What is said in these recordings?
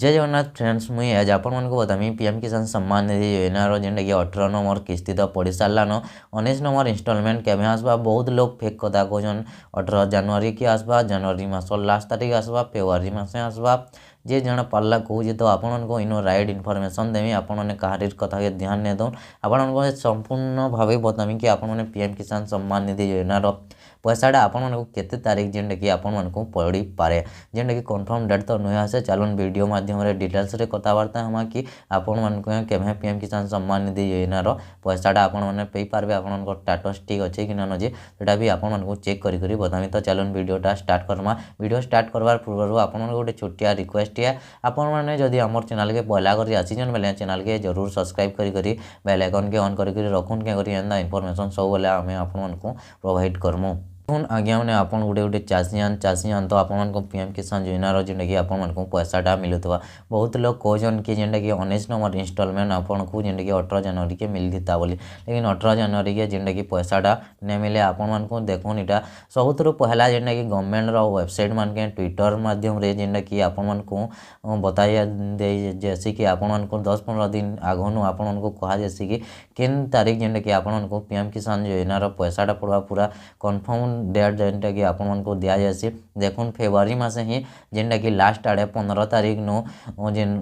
जय जगन्नाथ फ्रेंड्स मुई आज आपण मानक बतामी पीएम किसान सम्मान निधि योजनार जेनटा कि 18 नंबर किस्ती तो पड़ी सारान 19 नंबर इनस्टलमेंट केवे आसबा। बहुत लोग फेक कथा कहन 18 जनवरी की आसबा, जनवरी मास लास्ट तारीख आसबा, फेब्रुआरी मासे आसबा। जे जन पार्ला कहूँ तो आपण को इनो राइट इनफॉरमेशन देवी। आपण कहार कथा के ध्यान नहीं दौन। आपण संपूर्ण भाव बतामी कि आपण पीएम किसान सम्मान निधि योजनार पैसाटा आपण केते तारीख जेनटा कि आपण पड़ी पारे जेनटा कि कन्फर्म डेट तो नुहे आसे। चलन वीडियो माध्यम डिटेल्स रे कथबार्ता हम कि आपण केवे पीएम किसान सम्मान निधि योजनार पैसाटा आपण मैंने पे पारे। आपण स्टाटस ठीक अच्छे कि ना जे सेटा भी आपण चेक करी बतामी। तो चलन वीडियोटा स्टार्ट करमा। वीडियो स्टार्ट करवार पूर्व आपण गोटे छोटिया रिक्वेस्ट है, आपण मैंने जदि आम चैनल के पहला कर आसीचन बेले चैनल के जरूर सब्सक्राइब करी बेल आइकन के ऑन करी रखुन क्या करी एंदा इनफॉरमेशन सब बेले आम आपण प्रोवाइड करमु। आज्ञा मैंने आप गोटे गोटे चाषी तो आपको पीएम किसान योजनार जेनटा कि आपको पैसाटा मिलुवा। बहुत लोग कहन कि जेनटा कि 19 नंबर इनस्टलमेंट आपको जेनटा कि 18 जनवरी के मिलता बोली, लेकिन 18 जनवरी के जेनटा कि पैसाटा नहीं मिले। आपको देखुन यहाँ सबुठ पहला जेनटा कि गवर्नमेंट वेबसाइट मान के ट्विटर माध्यम जेनटा कि आपको बताया दे जैसे कि आपको 10-15 दिन आगनु आपको कहा जैसे कि किन तारीख जेनटा कि आपको पीएम किसान योजनार पैसाटा पड़वा पूरा कन्फर्म डेट जेनटा कि आपको दि जासी। देखुन फेब्रुआरी मासे ही जेनटा कि लास्ट आड़े 15 तारीख नु जेन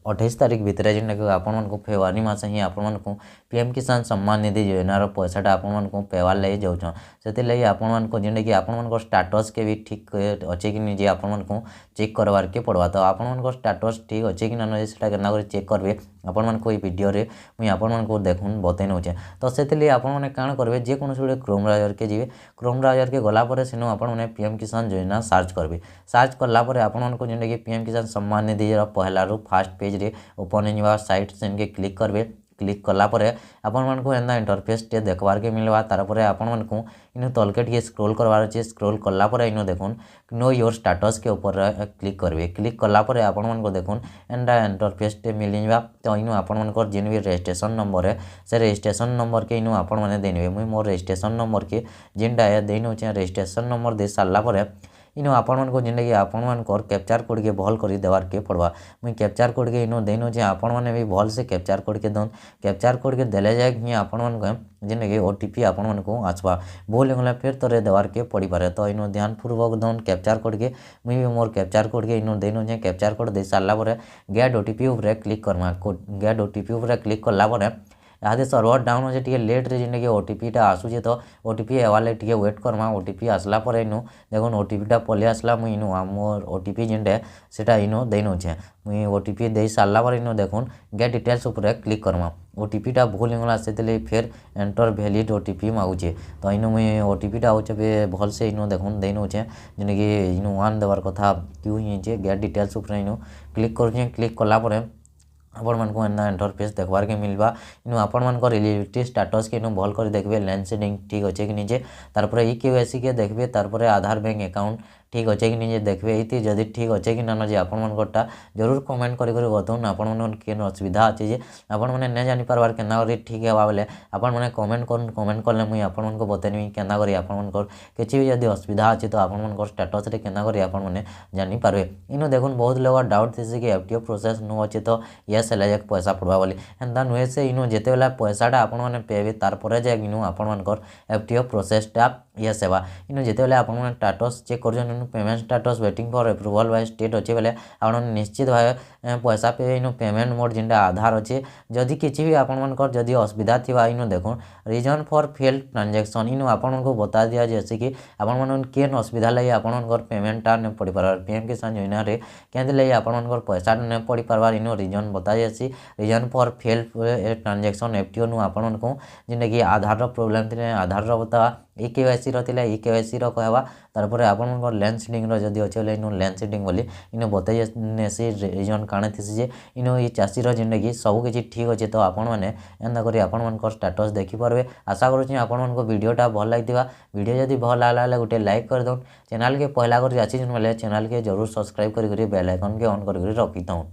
28 तारीख भितर जेनटा कि आपको फेब्रुआरी मासे ही आपको पीएम किसान सम्मान निधि योजनार पैसाटा आपको पेवार लगे जाऊन। से आपको जेनटा कि आपको स्टाटस के भी ठीक अच्छे कि नहीं आपको चेक करवार के पड़वा। तो आपको स्टाटस ठीक अच्छे कि ना सेटा केना चेक करेंगे आपण वीडियो रे मुझे आपको देखुन बतई नौचे। तो से आपने काण करेंगे जेको गोटे क्रोम ब्राउजर के जी क्रोम ब्राउजर के गलापर सेनु आपने पीएम किसान योजना सर्च करेंगे। सर्च कलापर आपको जेनटा कि पीएम किसान सम्मान निधि पहला रू फास्ट पेज रे ओपन हो साइट से इनके क्लिक करेंगे। क्लिक कलापर आपको एंदा इंटरफेस टे देखबार के मिलवा। तारपर आपको इन तलके टे स्क्रोल करवार अच्छे। स्क्रोल कलापर इन देखुन नो योर स्टाटस के ऊपर क्लिक करेंगे। क्लिक कलापर आपको देखुन एंदा इंटरफेस टे मिल जावा। तो इन आपको जेन भी रजिस्ट्रेशन नंबर है से रजिस्ट्रेशन नंबर के इन आप देने मुझे मोर रजिस्ट्रेशन नंबर के जेनटा है दे नौचे। रजिस्ट्रेशन नंबर दे सारापर इनो आपको जेनटा कि आपंकर कैप्चर कोड के भल कर देवार के पड़वा। मुझे कैप्चर कोड के इनो देनो जे आपण मैंने भी भल से कैप्चर कोड के दौन। कैप्चर कोड के देले जाए कि आपण जेनटा कि ओटीपी आपको आसवा भूल होगा फिर तोरे देवार के पड़ पारे। तो इनो ध्यानपूर्वक दौन कैप्चर कोड के मुझे भी मोर कैप्चर कोड के इनो देनो जे कैप्चर कोड दे सारापर गेट ओटीपी उपर क्लिक करमा। गेट ओटीपी उपर क्लिक कलापर यहाँ सर्वर डाउन अच्छे टे लेट रे जेनटा कि ओटीपीटा आसूचे। तो ओटीपी आवाले टे वेट करमा। ओटीपी आसला पर इनो देखो ओटीपीटा पलि आसला मुझे इनो मोर ओटीपी जेनटा सेटा इनो दे नौचे। मुझे ओटीपी दे सारा पर इनो देखुन गेट डिटेल्स उपर क्लिक करमा। ओटीपीटा भूल होगा से फिर एंटर वैलिड ओटीपी मागुचे। तो इनो मुझे ओटीपीटा हो भल से इनो देखुन दे नौचे जेन कि इनो 1 देवार कथा क्यों ही गेट डिटेल्स उपर इनो क्लिक करुचे। क्लिक कलापर आपको एंदा इंटरफेस देखबार के मिलवा। इन आपंकर एलिजिबिलिटी स्टाटस के इनो भल कर देखिए लैंड सेडिंग ठीक अच्छे कि नहीं। तारपर केवाईसी के देखिए तारपर आधार बैंक अकाउंट ठीक अच्छे कि नहीं देखिए। ये जदि ठीक अच्छे कि ना जे आपंटा जरूर कमेंट कर बताऊन आपन केन असुविधा अच्छे जे आपण मैंने नहीं जानी पार्बार केना ठीक है बोले आपण मैंने कमेंट कर कमेंट कले मुझे आपको बतेनी केना करी आपंकर किसी भी जब असुविधा अच्छे तो आपंकर स्टाटस रे केना करी आपण मैंने जानी पारे। इनो देखुन बहुत लोग डाउट थी कि एफटीओ प्रोसेस नु अच्छे तो येस है पैसा पड़वा बोली एंता नुहे से इनो जिते बेला पैसाटा आपण मैंने पेबे तारपर जाए इनो आपंकर एफटीओ प्रोसेसटा येस है। इनो जिते बेला आपण स्टाटस चेक कर payment status waiting for approval by state अच्छे बेले आप निश्चित भाव पैसा पे इन पेमेंट मोड जेनटा आधार अच्छे। जदि किसी भी आपंकर जदि असुविधा थी इन देखो रीजन फॉर फेल्ड ट्रांजेक्शन इन आपको बता दिया जैसे कि आपण केन असुविधा लगे आपंकर पेमेंटा नहीं पड़ पार पीएम किसान योजना क्या लगे आपंकर पैसा नहीं पड़ पार्बार इन रीजन बता जासी। Reason for failed transaction FTO नु आपको जेनटा कि आधार प्रोब्लेम थी आधार बता केवाईसी रे केवाईसी कहवा। तारपर आपंकर लैंड सीडिंग जदि अच्छे इन लैंड सीडिंग बोली इन बताई नेसी रीजन काणे थी जे इन ये चाषी जेनटा कि सब किसी ठीक अच्छे। तो आपण मैंने एंता करी आपंकर स्टाटस देखिपारे। आशा करुँच आपको वीडियोटा भल लगी वीडियो जदि भल लगा गोटे लाइक कर दौन। चैनल के पहला कर आसी बेले चैनल के जरूर सब्सक्राइब करी बेल आइकन के ऑन कर रखी दौन।